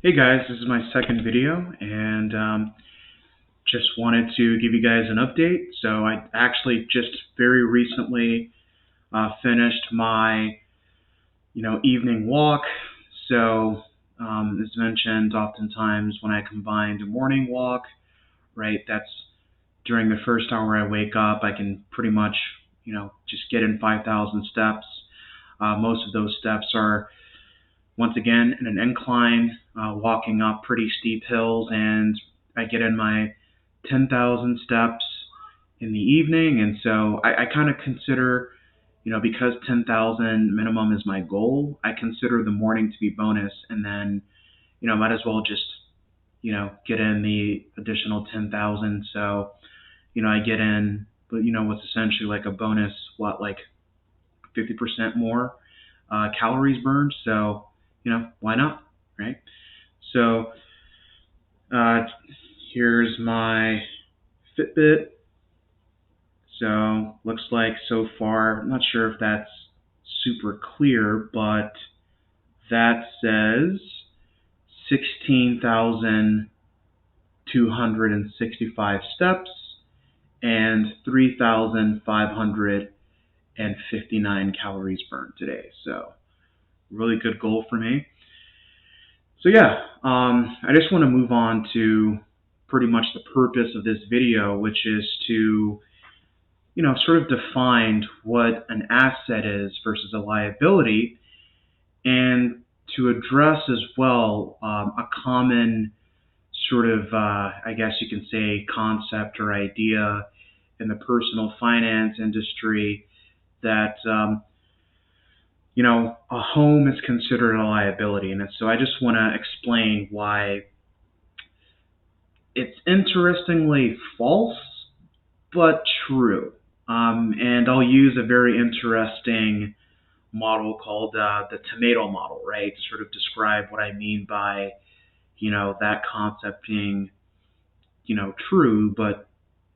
Hey guys, this is my second video, and just wanted to give you guys an update. So I actually just very recently finished my, evening walk. So as mentioned, oftentimes when I combine the morning walk, right, that's during the first hour I wake up, I can pretty much, just get in 5,000 steps. Most of those steps are once again in an incline, walking up pretty steep hills, and I get in my 10,000 steps in the evening. And so I kind of consider, because 10,000 minimum is my goal, I consider the morning to be bonus, and then, might as well just, get in the additional 10,000. So, I get in, but what's essentially like a bonus, like 50% more calories burned. So, why not, right? So uh, here's my Fitbit. So looks like so far, I'm not sure if that's super clear, but that says 16,265 steps and 3,559 calories burned today. So really good goal for me. So yeah, I just want to move on to pretty much the purpose of this video, which is to, sort of define what an asset is versus a liability, and to address as well a common sort of, I guess you can say, concept or idea in the personal finance industry that a home is considered a liability. And so I just want to explain why it's interestingly false, but true. And I'll use a very interesting model called the tomato model, right, to sort of describe what I mean by, that concept being, true, but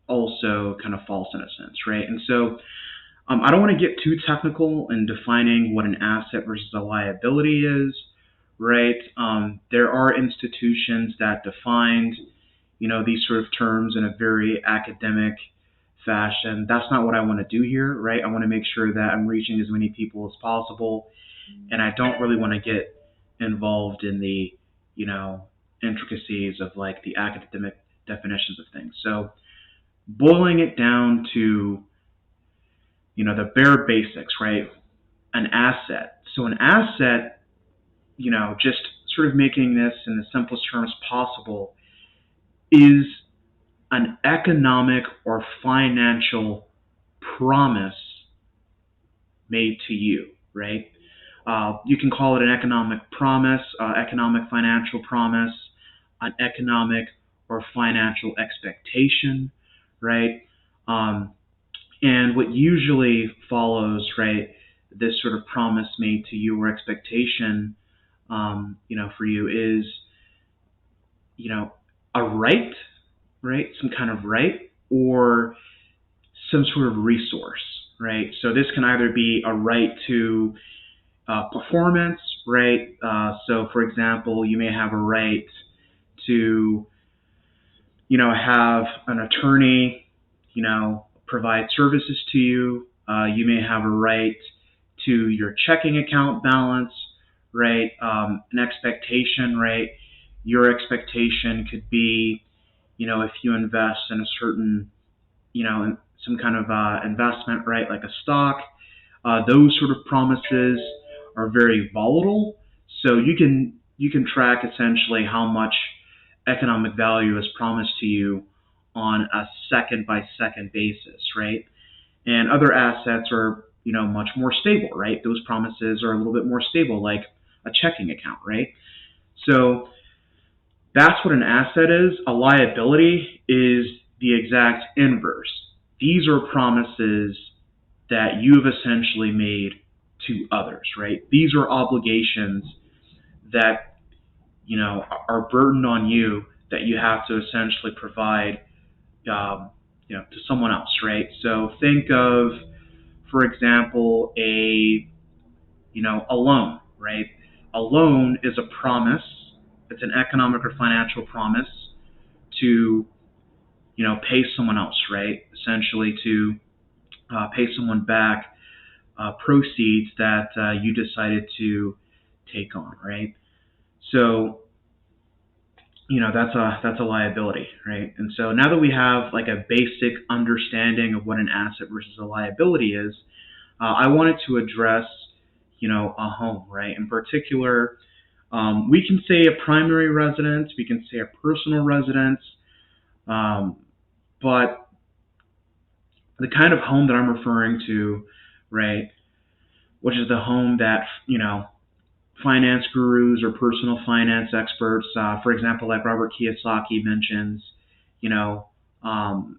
also kind of false in a sense, right? And so I don't want to get too technical in defining what an asset versus a liability is, right? There are institutions that define, these sort of terms in a very academic fashion. That's not what I want to do here, right? I want to make sure that I'm reaching as many people as possible, and I don't really want to get involved in the, intricacies of like the academic definitions of things. So boiling it down to, the bare basics, right? An asset. So an asset, just sort of making this in the simplest terms possible, is an economic or financial promise made to you, right? You can call it an economic promise, economic financial promise, an economic or financial expectation, right? And what usually follows, right, this sort of promise made to you or expectation, for you is, a right, some kind of right, or some sort of resource, right? So this can either be a right to performance, right? So for example, you may have a right to, have an attorney, provide services to you. You may have a right to your checking account balance, right? An expectation, right? Your expectation could be, if you invest in a certain, in some kind of investment, right, like a stock, those sort of promises are very volatile. So you can track essentially how much economic value is promised to you on a second by second basis, right? And other assets are, much more stable, right? Those promises are a little bit more stable, like a checking account, right? So that's what an asset is. A liability is the exact inverse. These are promises that you've essentially made to others, right? These are obligations that, are burdened on you that you have to essentially provide, to someone else, right? So think of, for example, a loan, right? A loan is a promise, it's an economic or financial promise to, pay someone else, right? Essentially to pay someone back proceeds that you decided to take on, right? So, that's a liability, right? And so now that we have like a basic understanding of what an asset versus a liability is, I wanted to address, a home, right? In particular, we can say a primary residence, we can say a personal residence, um, but the kind of home that I'm referring to, right, which is the home that, finance gurus or personal finance experts, for example, like Robert Kiyosaki mentions, you know, um,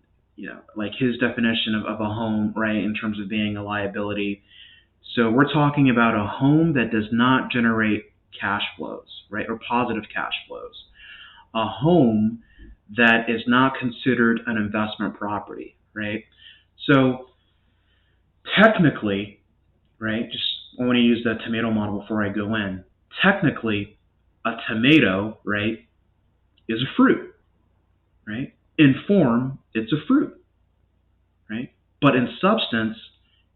like his definition of a home, right, in terms of being a liability. So we're talking about a home that does not generate cash flows, right, or positive cash flows. A home that is not considered an investment property, right? So technically, right, just I want to use the tomato model before I go in. Technically, a tomato, right, is a fruit, right? In form, it's a fruit, right? But in substance,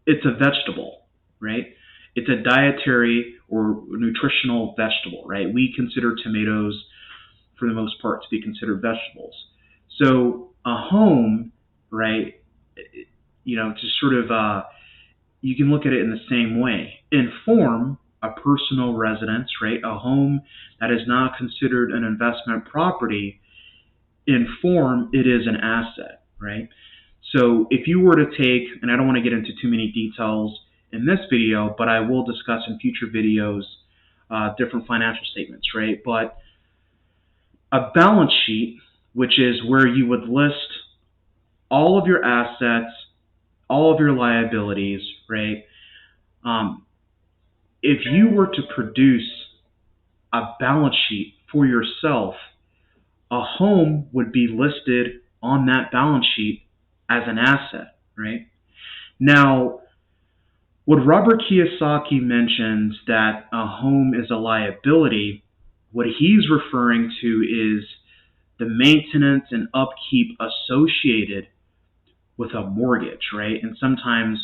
it's a vegetable, right? It's a dietary or nutritional vegetable, right? We consider tomatoes, for the most part, to be considered vegetables. So a home, right, just sort of, you can look at it in the same way. In form, a personal residence, right, a home that is not considered an investment property, in form, it is an asset, right? So if you were to take, and I don't want to get into too many details in this video, but I will discuss in future videos different financial statements, right? But a balance sheet, which is where you would list all of your assets, all of your liabilities, right? If you were to produce a balance sheet for yourself, a home would be listed on that balance sheet as an asset, right? Now, what Robert Kiyosaki mentions that a home is a liability, what he's referring to is the maintenance and upkeep associated with a mortgage, right? And sometimes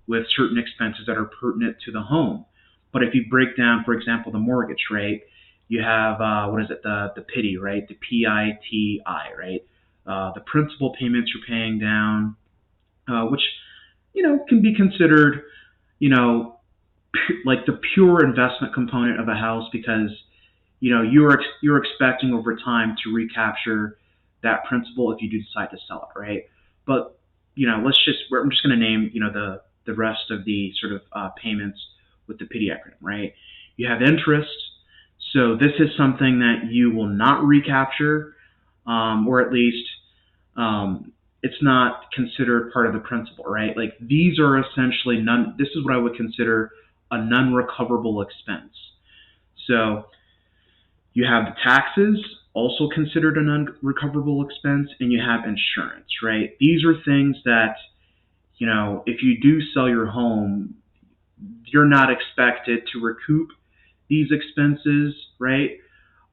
with certain expenses that are pertinent to the home. But if you break down, for example, the mortgage, right? You have what is it? The PITI, right? The PITI, right? The principal payments you're paying down, which can be considered, like the pure investment component of a house because you're expecting over time to recapture that principal if you do decide to sell it, right? But I'm just going to name the rest of the sort of payments with the PITI acronym, right? You have interest, so this is something that you will not recapture, or at least it's not considered part of the principal, right? Like these are essentially none. This is what I would consider a non-recoverable expense. So you have the taxes, also considered a non-recoverable expense, and you have insurance, right? These are things that, if you do sell your home, you're not expected to recoup these expenses, right?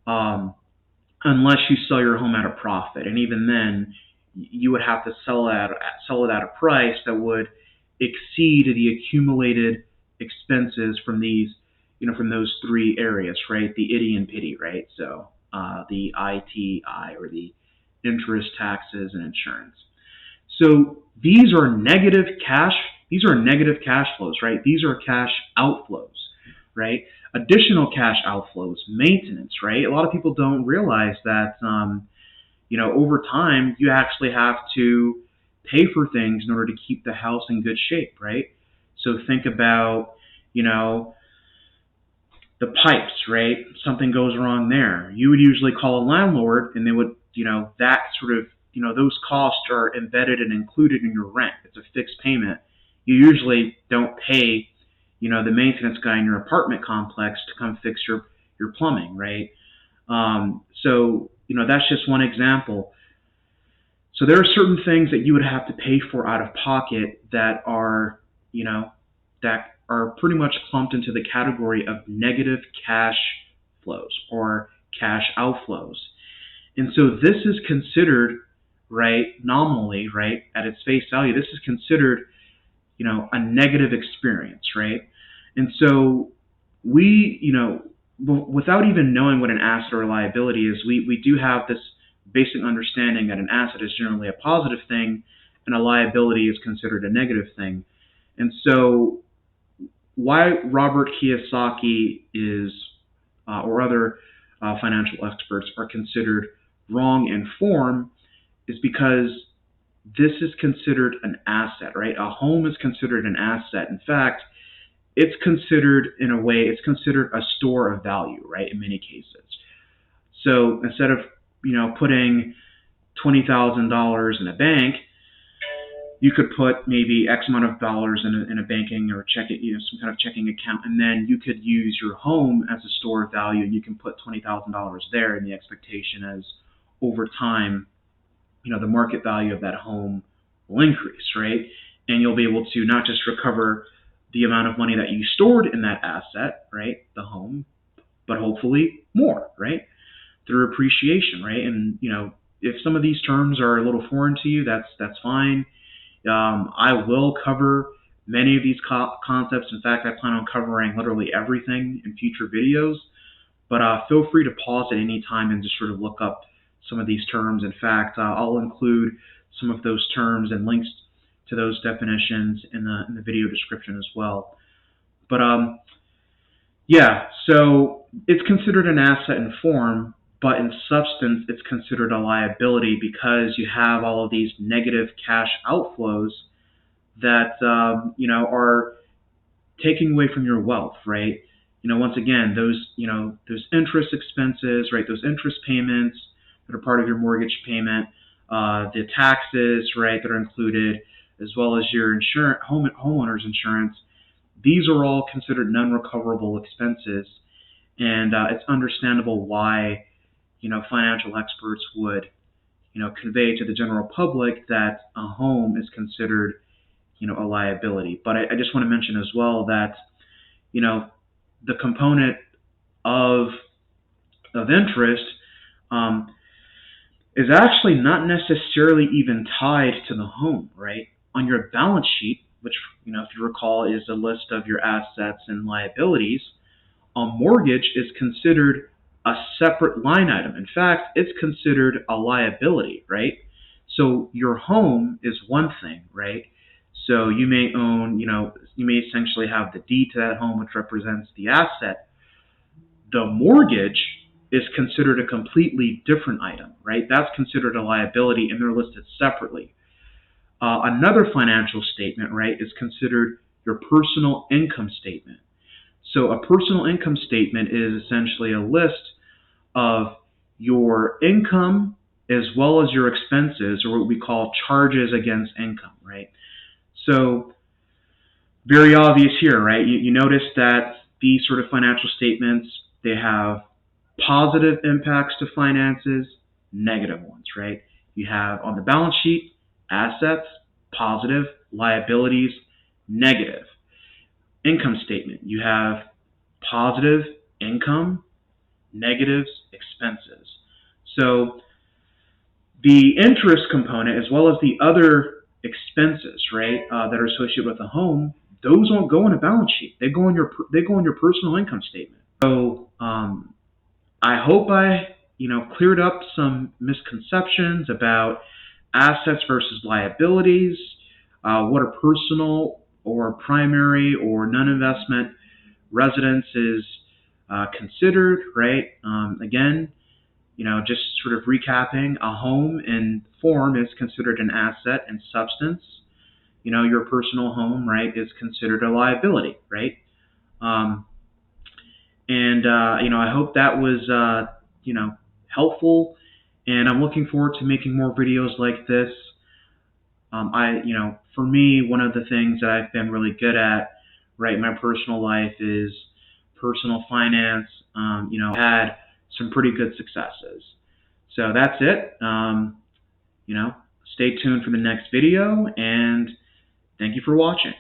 Unless you sell your home at a profit, and even then, you would have to sell it at a price that would exceed the accumulated expenses from these, from those three areas, right? The ITI and PITI, right? So the ITI, or the interest, taxes, and insurance. So these are negative cash. These are negative cash flows, right? These are cash outflows, right? Additional cash outflows, maintenance, right? A lot of people don't realize that, over time, you actually have to pay for things in order to keep the house in good shape, right? So think about, the pipes, right? Something goes wrong there. You would usually call a landlord, and they would, that sort of, those costs are embedded and included in your rent. It's a fixed payment. You usually don't pay, the maintenance guy in your apartment complex to come fix your plumbing, right? So, that's just one example. So there are certain things that you would have to pay for out of pocket that are, that are pretty much clumped into the category of negative cash flows or cash outflows. And so this is considered, right, nominally, right, at its face value, this is considered, a negative experience, right? And so we, without even knowing what an asset or a liability is, we do have this basic understanding that an asset is generally a positive thing and a liability is considered a negative thing. And so why Robert Kiyosaki is, or other financial experts are considered wrong in form is because this is considered an asset, right? A home is considered an asset. In fact, it's considered, in a way, it's considered a store of value, right, in many cases. So instead of, putting $20,000 in a bank, you could put maybe X amount of dollars in a banking or some kind of checking account, and then you could use your home as a store of value, and you can put $20,000 there, and the expectation is over time, the market value of that home will increase, right? And you'll be able to not just recover the amount of money that you stored in that asset, right, the home, but hopefully more, right, through appreciation, right? And if some of these terms are a little foreign to you, that's fine. I will cover many of these concepts. In fact, I plan on covering literally everything in future videos. But feel free to pause at any time and just sort of look up some of these terms. In fact, I'll include some of those terms and links to those definitions in the video description as well. But so it's considered an asset in form, but in substance, it's considered a liability because you have all of these negative cash outflows that are taking away from your wealth, right? Once again, those interest expenses, right? Those interest payments that are part of your mortgage payment, the taxes, right, that are included, as well as your homeowner's insurance. These are all considered non-recoverable expenses, and it's understandable why financial experts would convey to the general public that a home is considered a liability. But I just want to mention as well that the component of interest is actually not necessarily even tied to the home, right? On your balance sheet, which if you recall is a list of your assets and liabilities, a mortgage is considered a separate line item. In fact, it's considered a liability, right? So your home is one thing, right? So you may own, you may essentially have the deed to that home, which represents the asset. The mortgage is considered a completely different item, right? That's considered a liability, and they're listed separately. Another financial statement, right, is considered your personal income statement. So a personal income statement is essentially a list of your income as well as your expenses, or what we call charges against income, right? So very obvious here, right? You notice that these sort of financial statements, they have positive impacts to finances, negative ones, right? You have on the balance sheet, assets, positive, liabilities, negative. Income statement, you have positive income, negatives, expenses. So the interest component, as well as the other expenses, right, that are associated with the home, those won't go on a balance sheet. They go on your personal income statement. So I hope I cleared up some misconceptions about assets versus liabilities, what a personal or primary or non-investment residence is considered, right? Again, just sort of recapping, a home in form is considered an asset and substance. Your personal home, right, is considered a liability, right? I hope that was, helpful, and I'm looking forward to making more videos like this. For me, one of the things that I've been really good at, right, in my personal life is personal finance. I've had some pretty good successes. So that's it. Stay tuned for the next video, and thank you for watching.